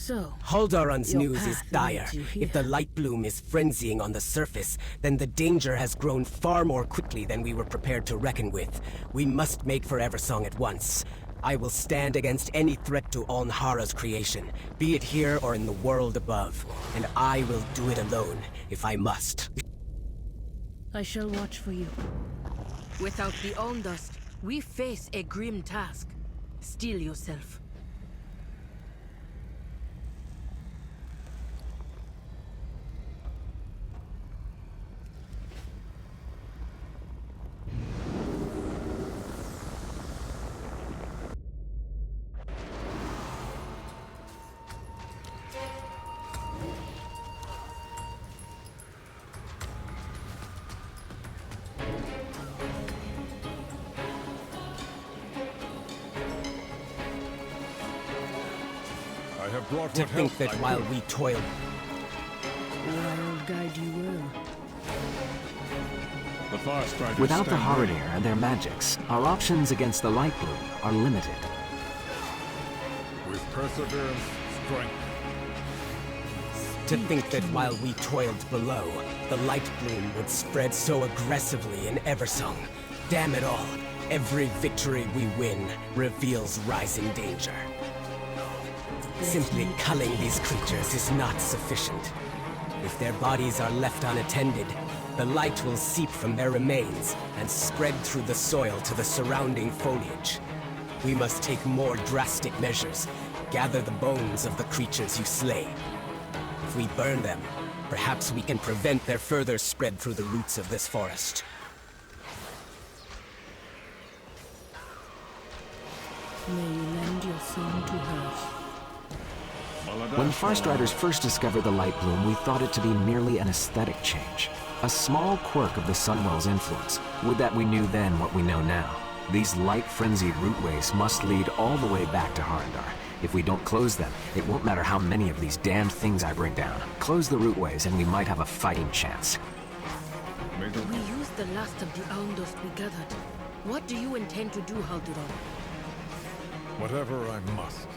So, Haldaran's your news is path dire. leads you If the here. light bloom is frenzying on the surface, then the danger has grown far more quickly than we were prepared to reckon with. We must make for Eversong at once. I will stand against any threat to Alnhara's creation, be it here or in the world above. And I will do it alone, if I must. I shall watch for you. Without the Ondust, we face a grim task. Steel yourself. I have brought To what think help that I while could. we toil... Wild guide you will. The Farstriders Without the stand ready. Hardair and their magics, our options against the Light Bloom are limited. With perseverance, strength. To think that while we toiled below, the light bloom would spread so aggressively in Eversong. Damn it all. Every victory we win reveals rising danger. Simply culling these creatures is not sufficient. If their bodies are left unattended, the light will seep from their remains and spread through the soil to the surrounding foliage. We must take more drastic measures. Gather the bones of the creatures you slay. If we burn them, perhaps we can prevent their further spread through the roots of this forest. May you lend your song to hers. When Farstriders first discovered the Light Bloom, we thought it to be merely an aesthetic change. A small quirk of the Sunwell's influence. Would that we knew then what we know now. These light-frenzied rootways must lead all the way back to Harandar. If we don't close them, it won't matter how many of these damned things I bring down. Close the rootways and we might have a fighting chance. We used the last of the Ondust we gathered. What do you intend to do, Halduran? Whatever I must.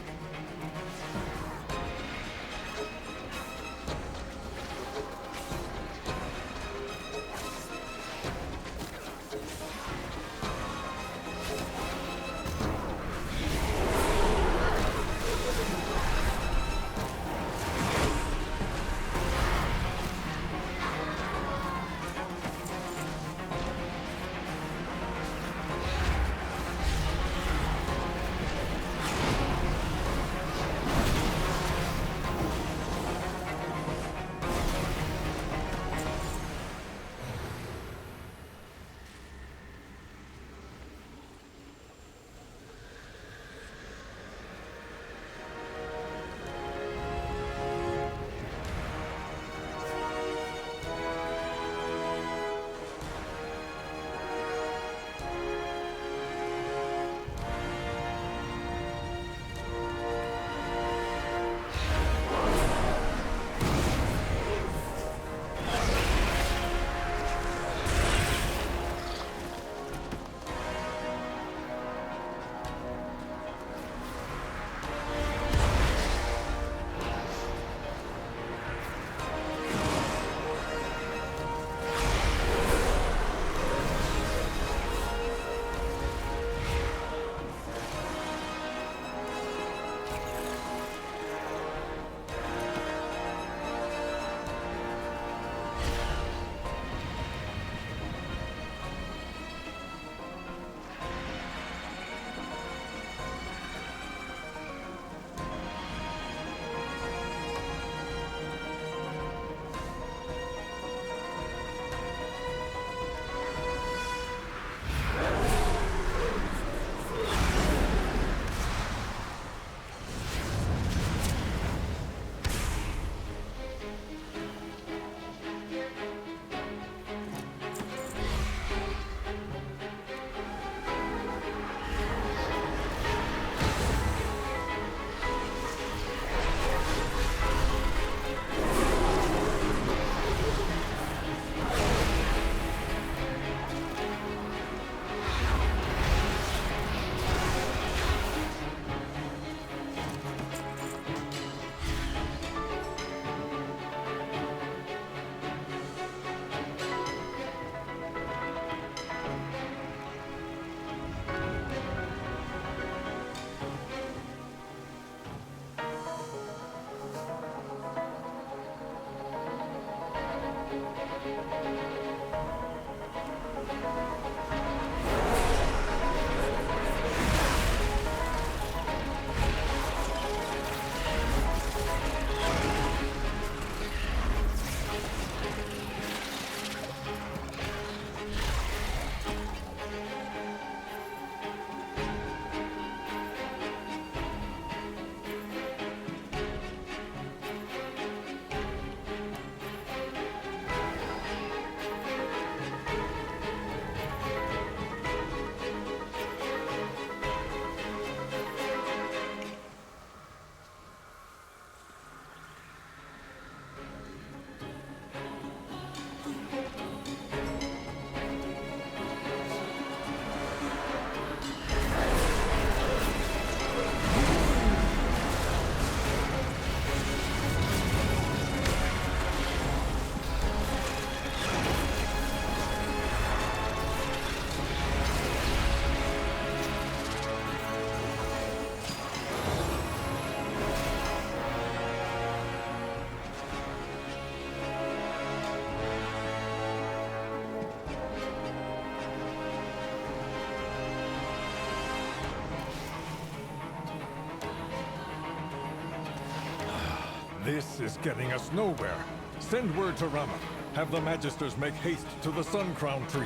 This is getting us nowhere. Send word to Rama. Have the Magisters make haste to the Sun Crown tree.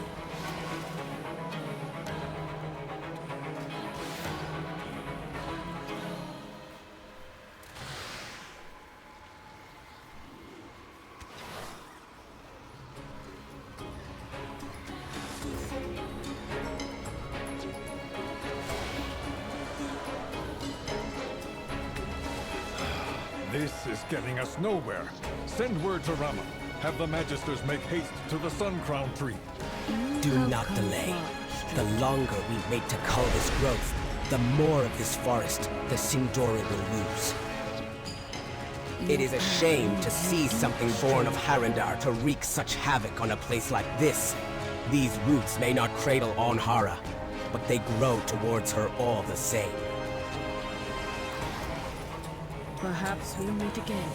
This is getting us nowhere. Send word to Rama. Have the Magisters make haste to the Sun Crown tree. Do not delay. The longer we wait to cull this growth, the more of this forest the Sindori will lose. It is a shame to see something born of Harandar to wreak such havoc on a place like this. These roots may not cradle Onhara, but they grow towards her all the same. Perhaps we'll meet again.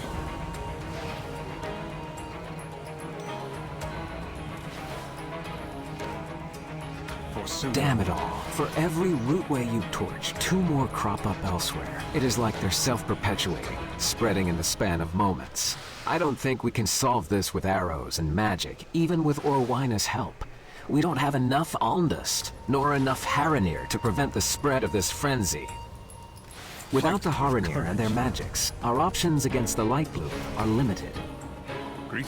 Damn it all. For every rootway you torch, 2 more crop up elsewhere. It is like they're self-perpetuating, spreading in the span of moments. I don't think we can solve this with arrows and magic, even with Orwina's help. We don't have enough Alndust, nor enough Haranir to prevent the spread of this frenzy. Without the Haranir and their magics, our options against the Light Bloom are limited.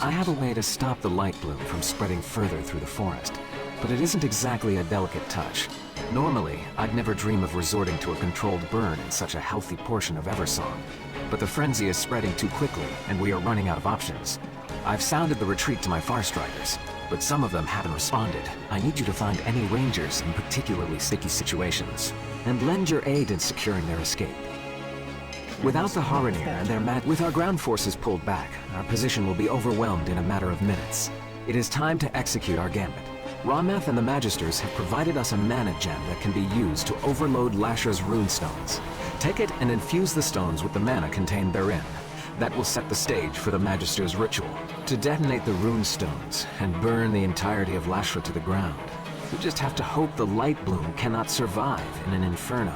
I have a way to stop the Light Bloom from spreading further through the forest, but it isn't exactly a delicate touch. Normally, I'd never dream of resorting to a controlled burn in such a healthy portion of Eversong, but the frenzy is spreading too quickly, and we are running out of options. I've sounded the retreat to my Farstriders, but some of them haven't responded. I need you to find any rangers in particularly sticky situations, and lend your aid in securing their escape. Without the Haranir and their with our ground forces pulled back, our position will be overwhelmed in a matter of minutes. It is time to execute our gambit. Rameth and the Magisters have provided us a mana gem that can be used to overload Lasher's runestones. Take it and infuse the stones with the mana contained therein. That will set the stage for the Magister's ritual, to detonate the runestones and burn the entirety of Lashra to the ground. We just have to hope the Light Bloom cannot survive in an inferno.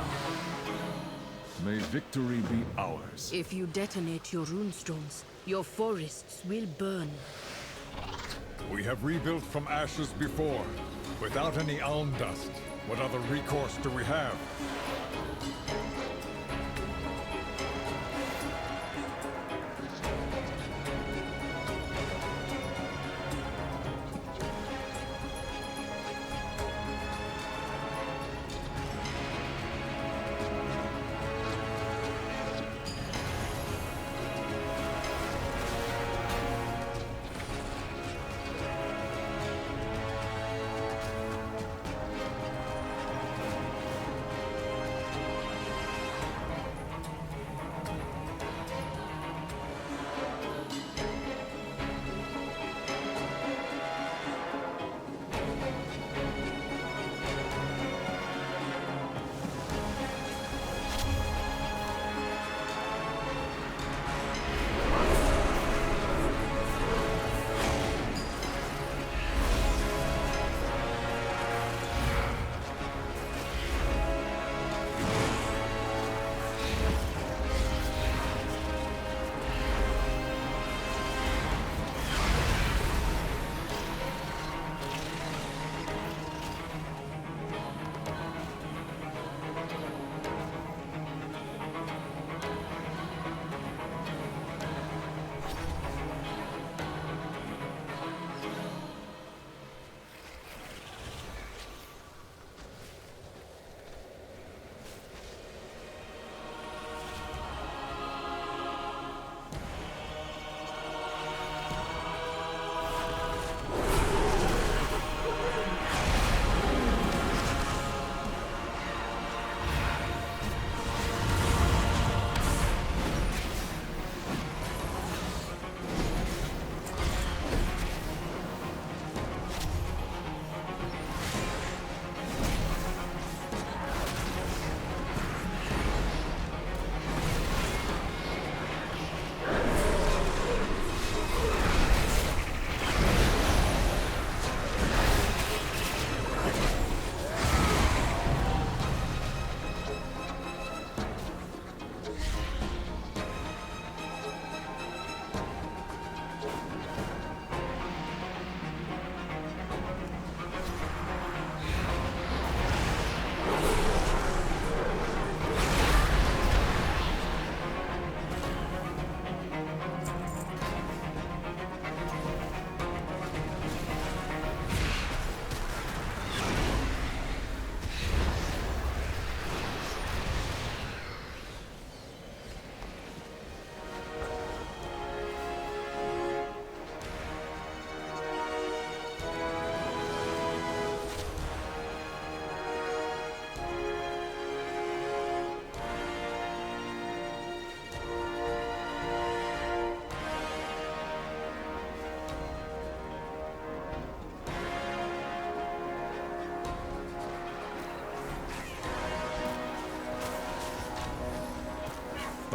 May victory be ours. If you detonate your runestones, your forests will burn. We have rebuilt from ashes before, without any Alndust. What other recourse do we have?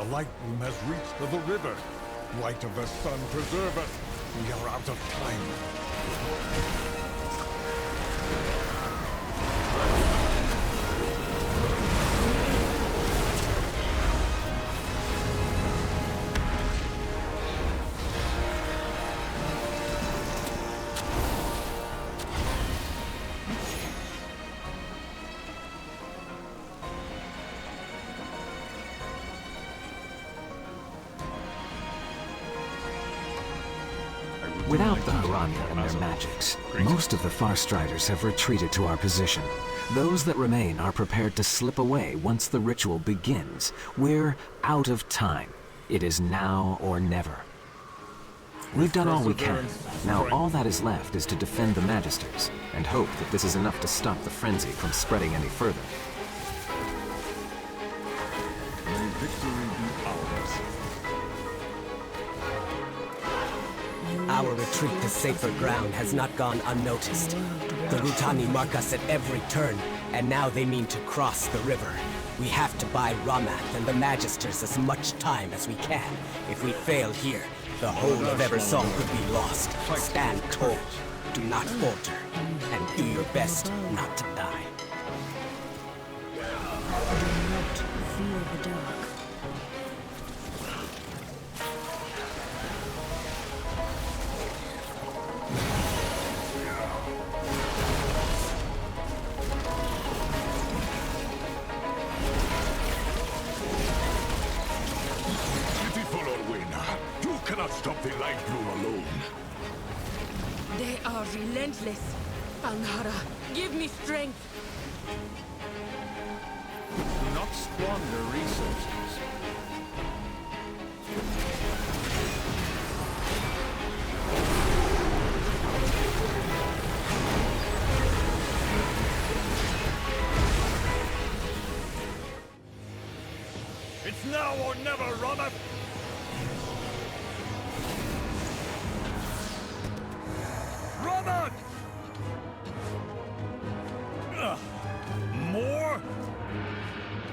The light bloom has reached the river. Light of the sun preserve us. We are out of time. Without the Haranya and their magics, most of the Farstriders have retreated to our position. Those that remain are prepared to slip away once the ritual begins. We're out of time. It is now or never. We've done all we can. Now all that is left is to defend the Magisters, and hope that this is enough to stop the frenzy from spreading any further. May victory be ours. Our retreat to safer ground has not gone unnoticed. The Rutani mark us at every turn, and now they mean to cross the river. We have to buy Ramath and the Magisters as much time as we can. If we fail here, the whole of Eversong could be lost. Stand tall, do not falter, and do your best not to die. Do not fear the dark. Stop the light bloom alone. They are relentless. Alnara, give me strength. Do not squander resources. It's now or never, Ramath! Ramath! More?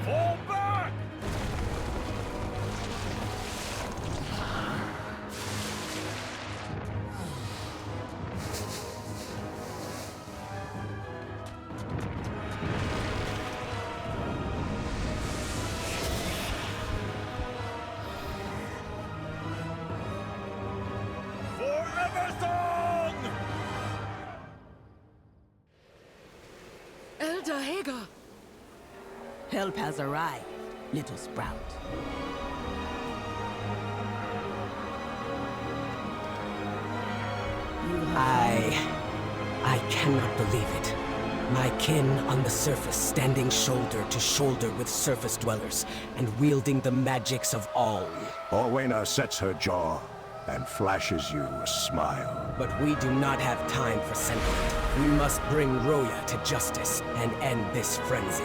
Fall back! Elder Hagar! Help has arrived, little sprout. I cannot believe it. My kin on the surface standing shoulder to shoulder with surface dwellers and wielding the magics of all. Orwena sets her jaw and flashes you a smile. But we do not have time for sentiment. We must bring Roya to justice and end this frenzy.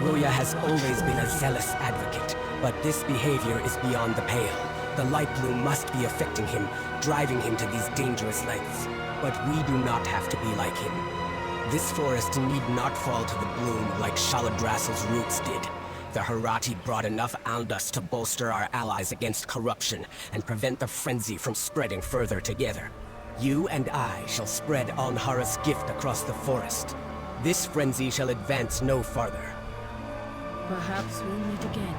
Roya has always been a zealous advocate, but this behavior is beyond the pale. The light bloom must be affecting him, driving him to these dangerous lengths. But we do not have to be like him. This forest need not fall to the bloom like Shaladrassel's roots did. The Harati brought enough Aldas to bolster our allies against corruption and prevent the frenzy from spreading further together. You and I shall spread Alnhara's gift across the forest. This frenzy shall advance no farther. Perhaps we'll meet again.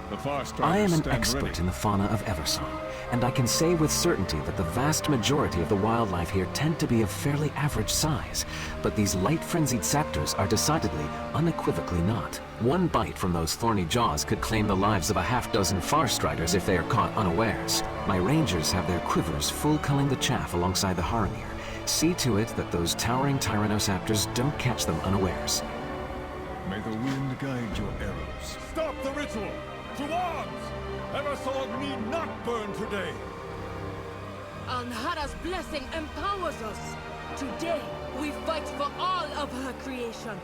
The Farstriders I am an stand expert ready. in the fauna of Eversong, and I can say with certainty that the vast majority of the wildlife here tend to be of fairly average size. But these light-frenzied saptors are decidedly, unequivocally not. One bite from those thorny jaws could claim the lives of a half-dozen Farstriders if they are caught unawares. My rangers have their quivers full culling the chaff alongside the Haramir. See to it that those towering Tyrannosaptors don't catch them unawares. May the wind guide your arrows. Stop the ritual! To arms! Eversong need not burn today! Alnhara's blessing empowers us. Today, we fight for all of her creation.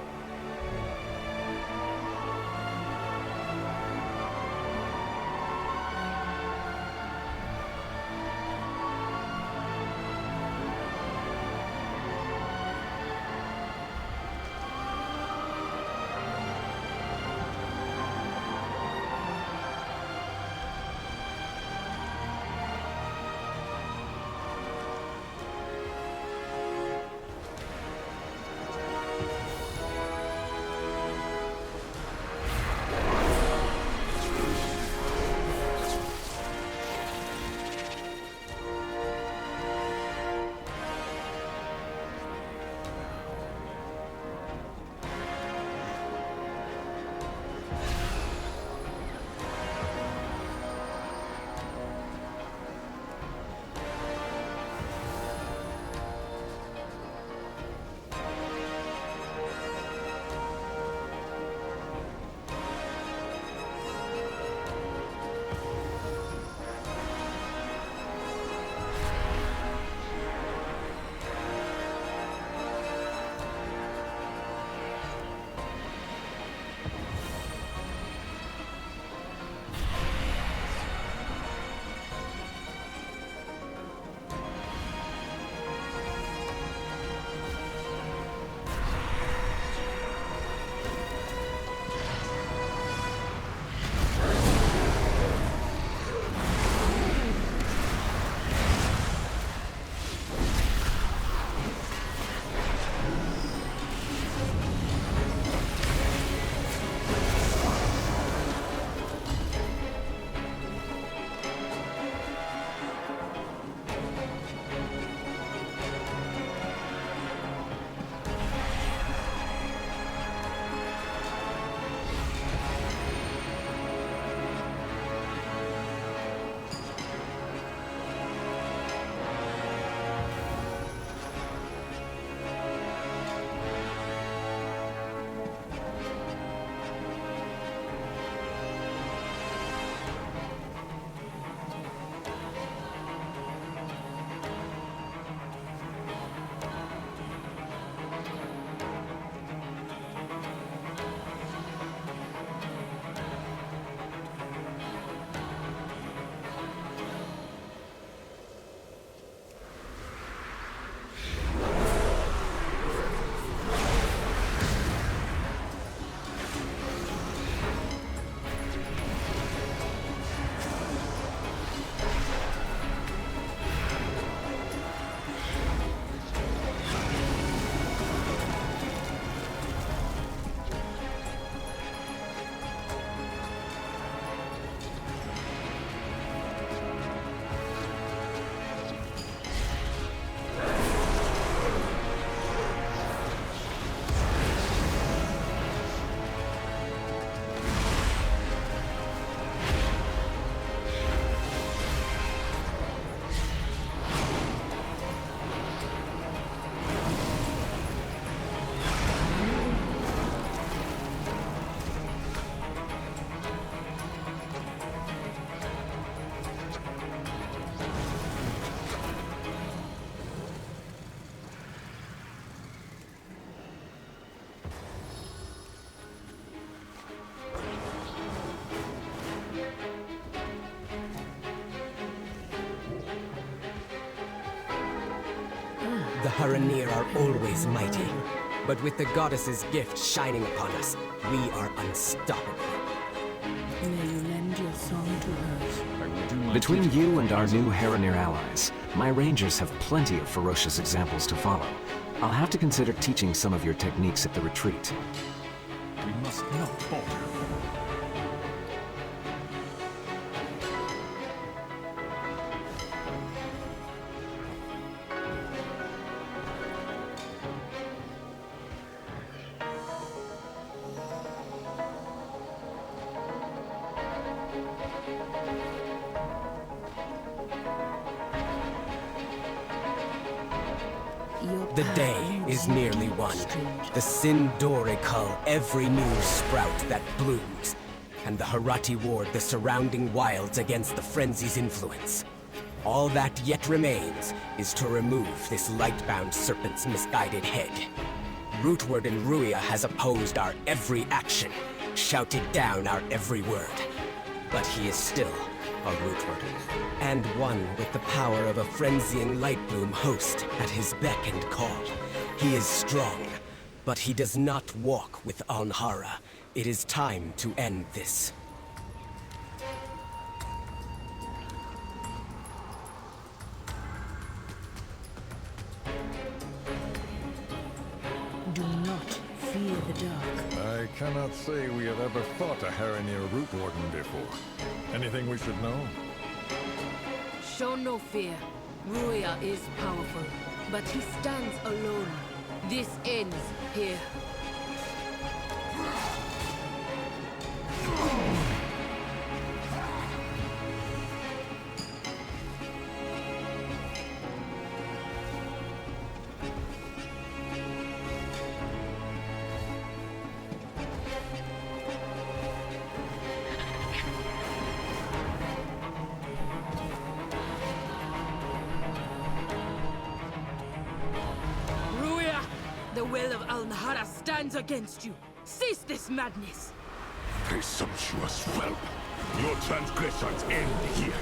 Haranir are always mighty, but with the goddess's gift shining upon us, we are unstoppable. May you lend your song to hers. I will do my Between duty. you and our new Haranir allies, my rangers have plenty of ferocious examples to follow. I'll have to consider teaching some of your techniques at the retreat. We must not falter. The day is nearly won. The Sindore cull every new sprout that blooms, and the Harati ward the surrounding wilds against the frenzy's influence. All that yet remains is to remove this light-bound serpent's misguided head. Rootward and Ruia has opposed our every action, shouted down our every word. But he is still a Rootward, and one with the power of a frenzying Lightbloom host at his beck and call. He is strong, but he does not walk with Alnhara. It is time to end this. Do not fear the dark. I cannot say we have ever fought a Haranir Root Warden before. Anything we should know? Show no fear. Ruia is powerful, but he stands alone. This ends here. The will of Alnahara stands against you. Cease this madness. Presumptuous whelp. Your transgressions end here.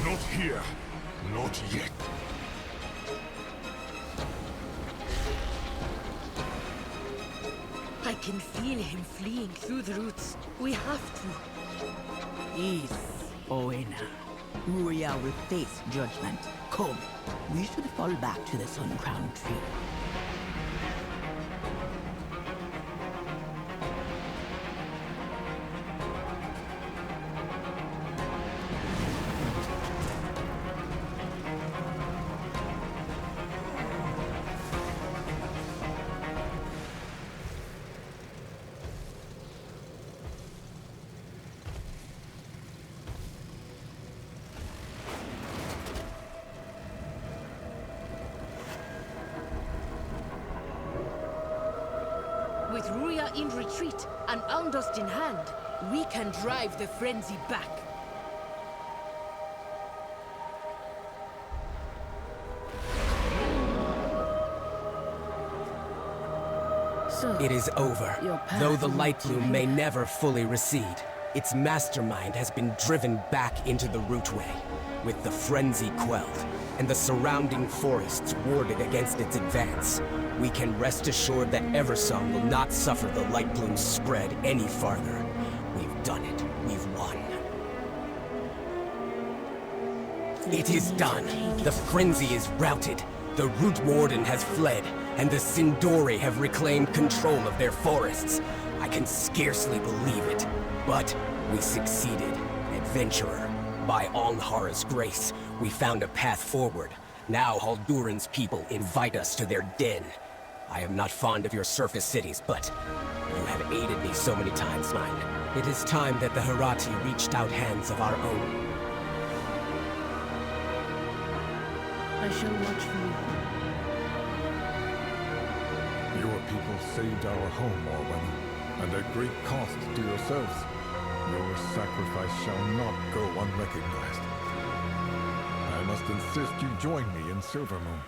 Not here. Not yet. I can feel him fleeing through the roots. We have to. Peace, Oena. Ruia will face judgment. Come, we should fall back to the sun-crowned tree. With Ruia in retreat and Almdust in hand, we can drive the frenzy back. So, It is over. Your path Though the leads Lightbloom you may here. never fully recede, its mastermind has been driven back into the Rootway, with the frenzy quelled, and the surrounding forests warded against its advance. We can rest assured that Eversong will not suffer the Lightbloom's spread any farther. We've done it. We've won. It is done. The frenzy is routed. The Root Warden has fled, and the Sindori have reclaimed control of their forests. I can scarcely believe it, but we succeeded. Adventurer, by Alnhara's grace, we found a path forward. Now Haldurin's people invite us to their den. I am not fond of your surface cities, but you have aided me so many times, mine. It is time that the Harati reached out hands of our own. I shall watch for you. Your people saved our home, Orwen, and at great cost to yourselves. Your sacrifice shall not go unrecognized. I must insist you join me in Silvermoon.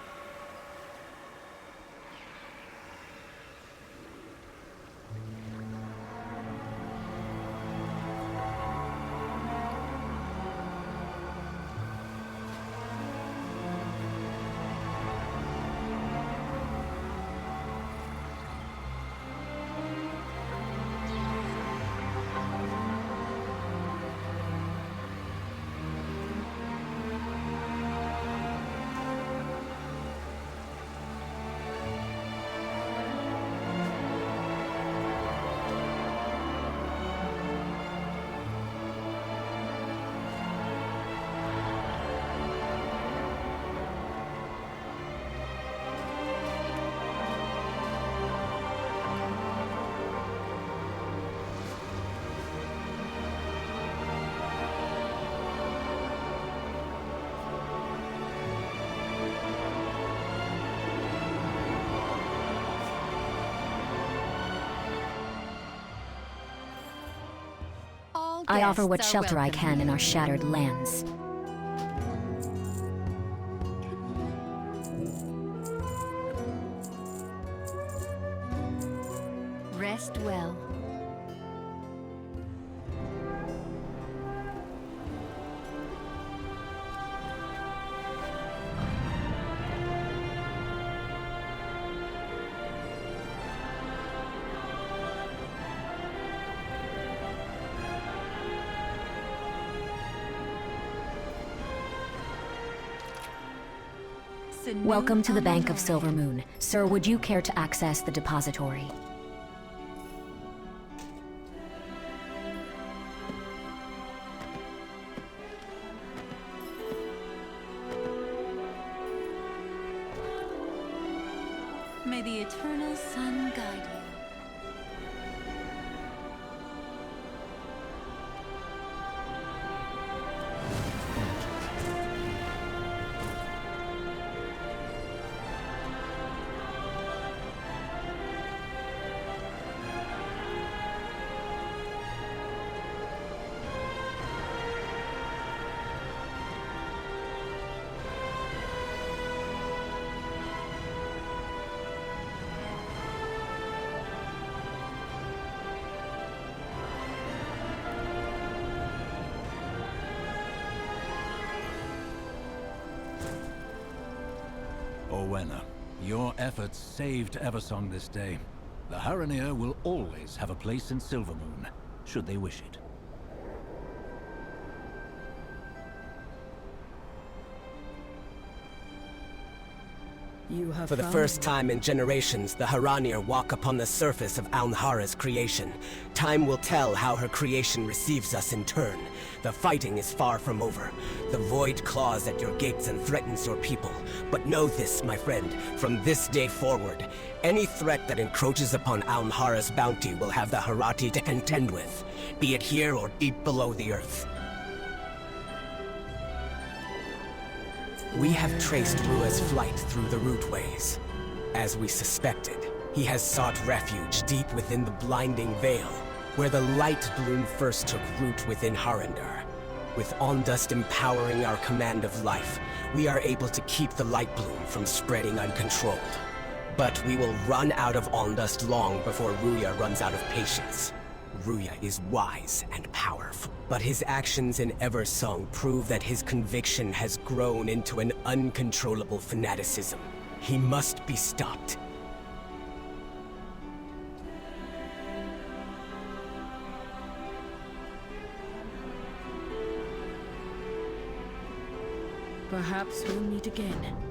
I offer what shelter I can in our shattered lands. Rest well. Welcome to the Bank of Silvermoon. Sir, would you care to access the depository? May the eternal sun guide you. Orwenna, your efforts saved Eversong this day. The Haranir will always have a place in Silvermoon, should they wish it. You have For the first time in generations, the Haranir walk upon the surface of Alnhara's creation. Time will tell how her creation receives us in turn. The fighting is far from over. The Void claws at your gates and threatens your people. But know this, my friend, from this day forward, any threat that encroaches upon Alnhara's bounty will have the Harati to contend with, be it here or deep below the earth. We have traced Rua's flight through the rootways. As we suspected, he has sought refuge deep within the blinding veil, where the light bloom first took root within Harandar. With Ondust empowering our command of life, we are able to keep the light bloom from spreading uncontrolled. But we will run out of Ondust long before Ruya runs out of patience. Ruya is wise and powerful, but his actions in Eversong prove that his conviction has grown into an uncontrollable fanaticism. He must be stopped. Perhaps we'll meet again.